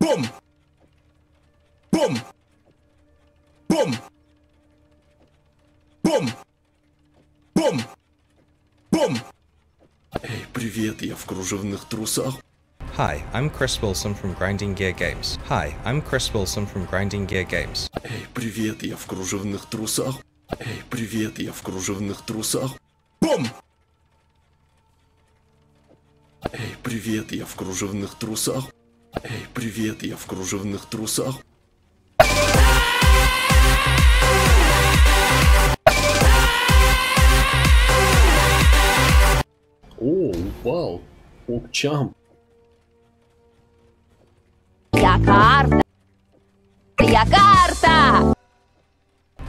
Boom! Boom! Boom! Boom! Boom! Boom! Эй, привет, я в кружевных трусах. Hi, I'm Chris Wilson from Grinding Gear Games. Hi, I'm Chris Wilson from Grinding Gear Games. Эй, привет, я в кружевных трусах. Эй, привет, я в кружевных трусах. Boom! Эй, привет, я в кружевных трусах. Эй, привет, я в кружевных трусах. О, упал. Окчам. Я карта! Я карта!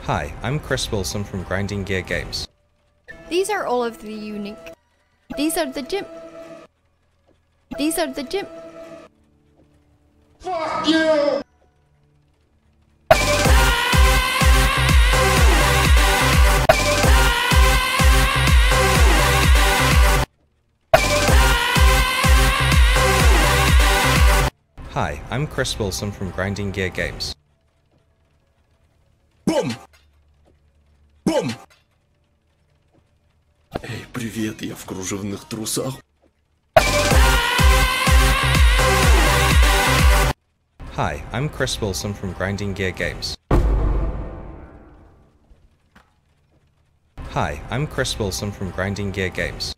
Hi, I'm Chris Wilson from Grinding Gear Games. These are all of the unique. These are the gym. These are the gym. Fuck you! Hi, I'm Chris Wilson from Grinding Gear Games. Boom! Boom! Эй, привет, я в кружевных трусах. Hi, I'm Chris Wilson from Grinding Gear Games. Hi, I'm Chris Wilson from Grinding Gear Games.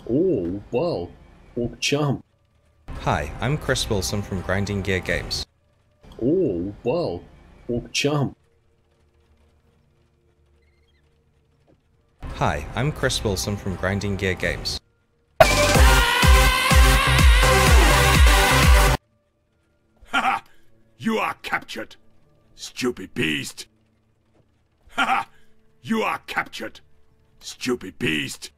О, упал. Окчам. Hi, I'm Chris Wilson from Grinding Gear Games. О, упал. Окчам. Hi, I'm Chris Wilson from Grinding Gear Games. Haha! You are captured, stupid beast! Haha! You are captured, stupid beast!